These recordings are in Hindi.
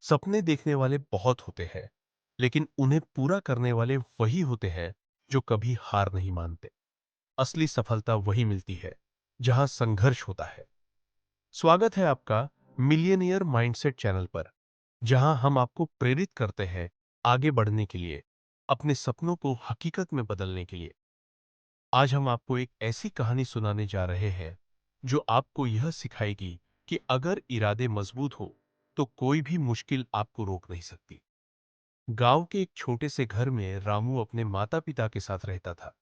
सपने देखने वाले बहुत होते हैं, लेकिन उन्हें पूरा करने वाले वही होते हैं जो कभी हार नहीं मानते। असली सफलता वही मिलती है जहां संघर्ष होता है। स्वागत है आपका मिलियनियर माइंडसेट चैनल पर, जहां हम आपको प्रेरित करते हैं आगे बढ़ने के लिए, अपने सपनों को हकीकत में बदलने के लिए। आज हम आपको एक ऐसी कहानी सुनाने जा रहे हैं जो आपको यह सिखाएगी कि अगर इरादे मजबूत हो तो कोई भी मुश्किल आपको रोक नहीं सकती। गांव के एक छोटे से घर में रामू अपने माता पिता के साथ रहता था।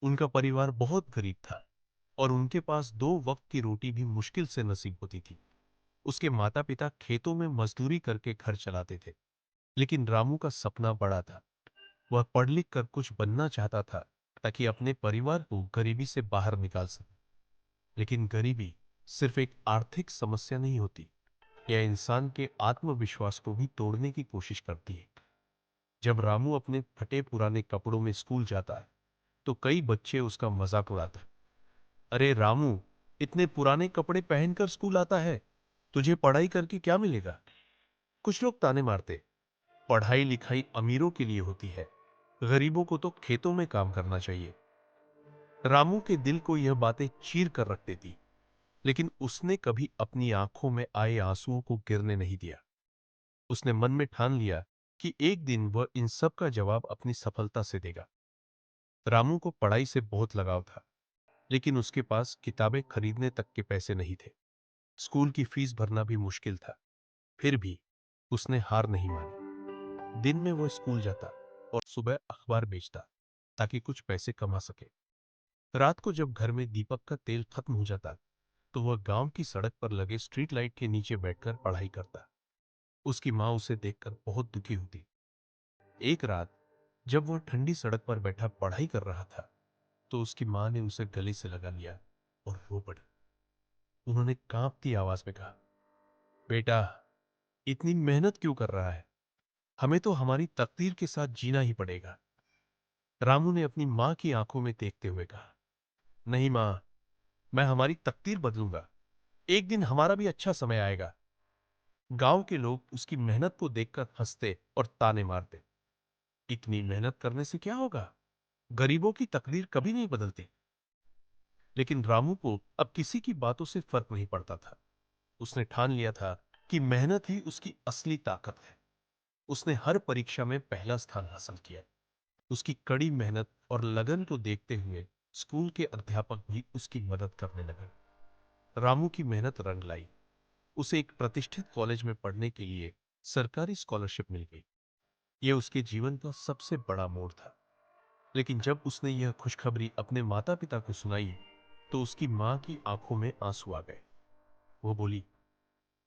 उनका परिवार बहुत गरीब था और उनके पास दो वक्त की रोटी भी मुश्किल से नसीब होती थी। उसके माता पिता खेतों में मजदूरी करके घर चलाते थे, लेकिन रामू का सपना बड़ा था। वह पढ़ लिख कर कुछ बनना चाहता था ताकि अपने परिवार को गरीबी से बाहर निकाल सके। लेकिन गरीबी सिर्फ एक आर्थिक समस्या नहीं होती, यह इंसान के आत्मविश्वास को भी तोड़ने की कोशिश करती है। जब रामू अपने फटे पुराने कपड़ों में स्कूल जाता है तो कई बच्चे उसका मजाक उड़ाते हैं। अरे रामू, इतने पुराने कपड़े पहनकर स्कूल आता है, तुझे पढ़ाई करके क्या मिलेगा? कुछ लोग ताने मारते, पढ़ाई लिखाई अमीरों के लिए होती है, गरीबों को तो खेतों में काम करना चाहिए। रामू के दिल को यह बातें चीर कर रख देती, लेकिन उसने कभी अपनी आंखों में आए आंसुओं को गिरने नहीं दिया। उसने मन में ठान लिया कि एक दिन वह इन सब का जवाब अपनी सफलता से देगा। रामू को पढ़ाई से बहुत लगाव था, लेकिन उसके पास किताबें खरीदने तक के पैसे नहीं थे। स्कूल की फीस भरना भी मुश्किल था। फिर भी उसने हार नहीं मानी। दिन में वह स्कूल जाता और सुबह अखबार बेचता ताकि कुछ पैसे कमा सके। रात को जब घर में दीपक का तेल खत्म हो जाता तो वह गांव की सड़क पर लगे स्ट्रीट लाइट के नीचे बैठकर पढ़ाई करता। उसकी माँ उसे देखकर बहुत दुखी होती। एक रात जब वह ठंडी सड़क पर बैठा पढ़ाई कर रहा था तो उसकी माँ ने उसे गले से लगा लिया और रो पड़ी। उन्होंने कांपती आवाज में कहा, बेटा, इतनी मेहनत क्यों कर रहा है? हमें तो हमारी तकदीर के साथ जीना ही पड़ेगा। रामू ने अपनी माँ की आंखों में देखते हुए कहा, नहीं माँ, मैं हमारी तकदीर बदलूंगा। एक दिन हमारा भी अच्छा समय आएगा। गांव के लोग उसकी मेहनत को देखकर हंसते और ताने मारते। इतनी मेहनत करने से क्या होगा? गरीबों की तकदीर कभी नहीं बदलती। लेकिन रामू को अब किसी की बातों से फर्क नहीं पड़ता था। उसने ठान लिया था कि मेहनत ही उसकी असली ताकत है। उसने हर परीक्षा में पहला स्थान हासिल किया। उसकी कड़ी मेहनत और लगन को देखते हुए स्कूल के अध्यापक भी उसकी मदद करने लगे। रामू की मेहनत रंग लाई। उसे एक प्रतिष्ठित कॉलेज में पढ़ने के लिए सरकारी स्कॉलरशिप मिल गई। यह उसके जीवन का सबसे बड़ा मोड़ था। लेकिन जब उसने यह खुशखबरी अपने माता पिता को सुनाई तो उसकी माँ की आंखों में आंसू आ गए। वो बोली,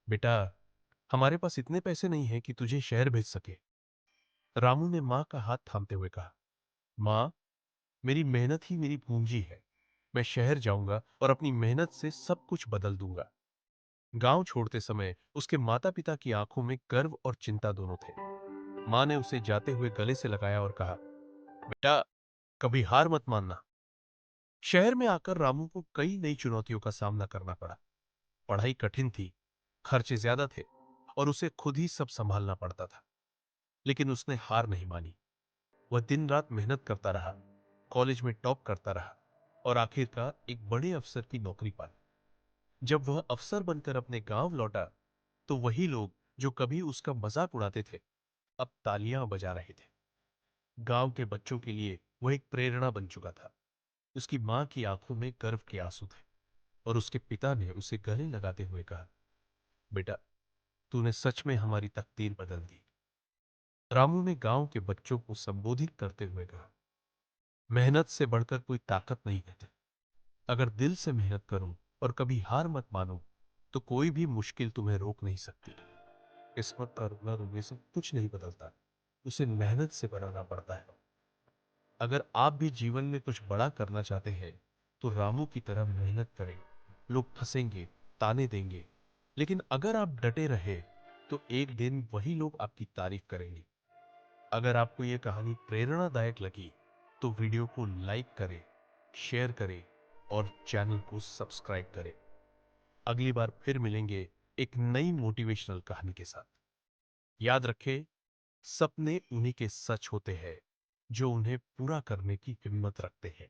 बेटा, हमारे पास इतने पैसे नहीं हैं कि तुझे शहर भेज सके। रामू ने माँ का हाथ थामते हुए कहा, माँ, मेरी मेहनत ही मेरी पूंजी है। मैं शहर जाऊंगा और अपनी मेहनत से सब कुछ बदल दूंगा। गांव छोड़ते समय उसके माता पिता की आंखों में गर्व और चिंता दोनों थे। माँ ने उसे जाते हुए गले से लगाया और कहा, बेटा, कभी हार मत मानना। शहर में आकर रामू को कई नई चुनौतियों का सामना करना पड़ा। पढ़ाई कठिन थी, खर्चे ज्यादा थे और उसे खुद ही सब संभालना पड़ता था। लेकिन उसने हार नहीं मानी। वह दिन रात मेहनत करता रहा, कॉलेज में टॉप करता रहा और आखिरकार एक बड़े अफसर की नौकरी पाई। जब वह अफसर बनकर अपने गांव लौटा तो वही लोग जो कभी उसका मजाक उड़ाते थे अब तालियां बजा रहे थे। गांव के बच्चों के लिए वह एक प्रेरणा बन चुका था। उसकी मां की आंखों में गर्व के आंसू थे और उसके पिता ने उसे गले लगाते हुए कहा, बेटा, तूने सच में हमारी तकदीर बदल दी। रामू ने गांव के बच्चों को संबोधित करते हुए कहा, मेहनत से बढ़कर कोई ताकत नहीं है। अगर दिल से मेहनत करो और कभी हार मत मानो तो कोई भी मुश्किल तुम्हें रोक नहीं सकती। किस्मत का रुकना रुकने से कुछ नहीं बदलता, उसे मेहनत से बनाना पड़ता है। अगर आप भी जीवन में कुछ बड़ा करना चाहते हैं तो रामू की तरह मेहनत करें। लोग हंसेंगे, ताने देंगे, लेकिन अगर आप डटे रहे तो एक दिन वही लोग आपकी तारीफ करेंगे। अगर आपको यह कहानी प्रेरणादायक लगी तो वीडियो को लाइक करें, शेयर करें और चैनल को सब्सक्राइब करें। अगली बार फिर मिलेंगे एक नई मोटिवेशनल कहानी के साथ। याद रखें, सपने उन्हीं के सच होते हैं जो उन्हें पूरा करने की हिम्मत रखते हैं।